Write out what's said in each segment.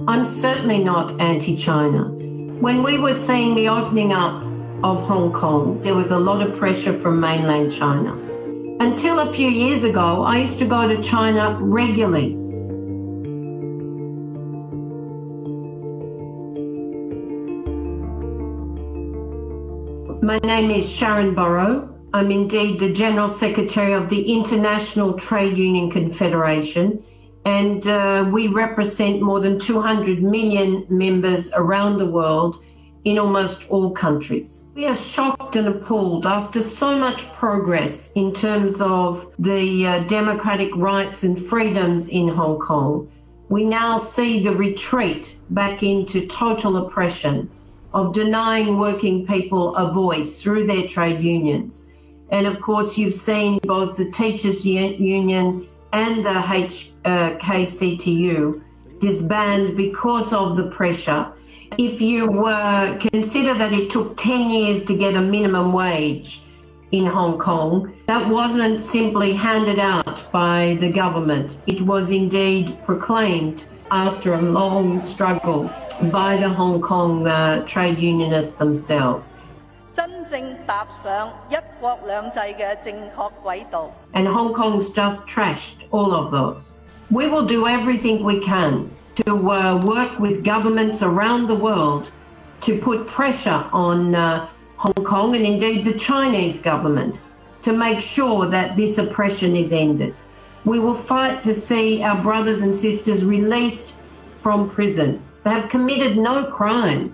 I'm certainly not anti-China. When we were seeing the opening up of Hong Kong, there was a lot of pressure from mainland China. Until a few years ago, I used to go to China regularly. My name is Sharan Burrow. I'm indeed the General Secretary of the International Trade Union Confederation, and we represent more than 200 million members around the world in almost all countries. We are shocked and appalled after so much progress in terms of the democratic rights and freedoms in Hong Kong. We now see the retreat back into total oppression of denying working people a voice through their trade unions. And of course, you've seen both the Teachers Union and the HKCTU disband because of the pressure. If you consider that it took 10 years to get a minimum wage in Hong Kong, that wasn't simply handed out by the government. It was indeed proclaimed after a long struggle by the Hong Kong trade unionists themselves. And Hong Kong's just trashed all of those. We will do everything we can to work with governments around the world to put pressure on Hong Kong and indeed the Chinese government to make sure that this oppression is ended. We will fight to see our brothers and sisters released from prison. They have committed no crime,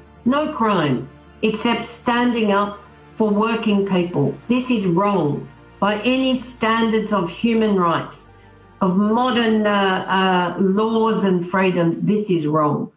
except standing up for working people. This is wrong by any standards of human rights, of modern laws and freedoms. This is wrong.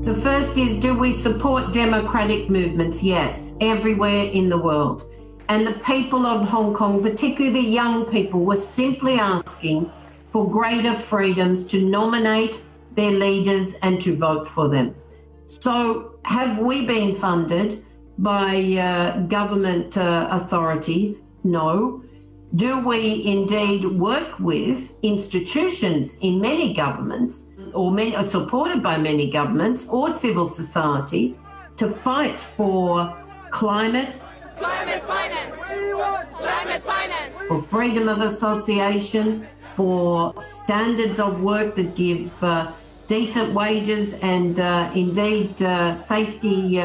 The first is, do we support democratic movements? Yes, everywhere in the world. And the people of Hong Kong, particularly the young people, were simply asking for greater freedoms to nominate their leaders and to vote for them. So have we been funded by government authorities? No. Do we indeed work with institutions in many governments, or supported by many governments or civil society, to fight for climate finance, for freedom of association, for standards of work that give decent wages and indeed safety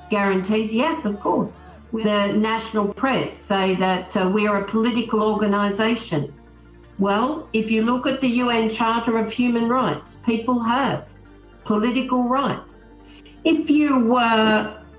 guarantees? Yes, of course. The national press say that we are a political organisation. Well, if you look at the UN Charter of Human Rights, people have political rights. If you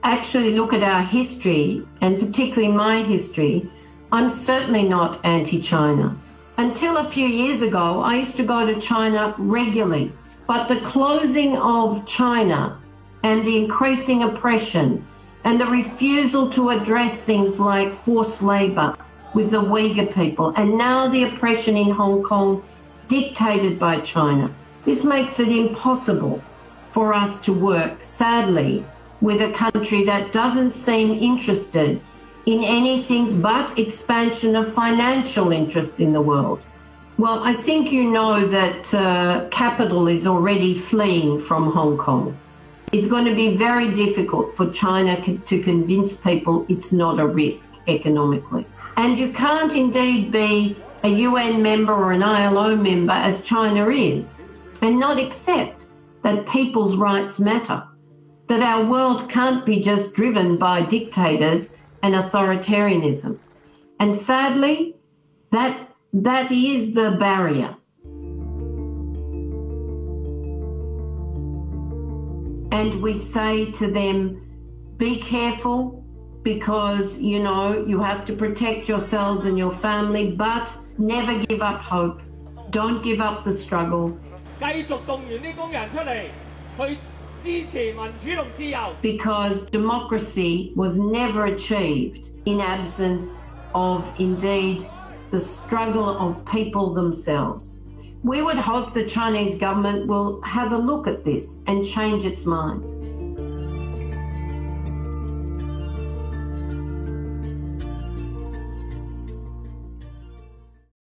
actually look at our history, and particularly my history, I'm certainly not anti-China. Until a few years ago, I used to go to China regularly. But the closing of China and the increasing oppression and the refusal to address things like forced labour with the Uyghur people, and now the oppression in Hong Kong dictated by China, this makes it impossible for us to work, sadly, with a country that doesn't seem interested in anything but expansion of financial interests in the world. Well, I think you know that capital is already fleeing from Hong Kong. It's going to be very difficult for China to convince people it's not a risk economically. And you can't indeed be a UN member or an ILO member, as China is, and not accept that people's rights matter, that our world can't be just driven by dictators and authoritarianism. And sadly, that is the barrier. And we say to them, be careful, because, you know, you have to protect yourselves and your family, but never give up hope. Don't give up the struggle. Because democracy was never achieved in absence of, indeed, the struggle of people themselves. We would hope the Chinese government will have a look at this and change its minds.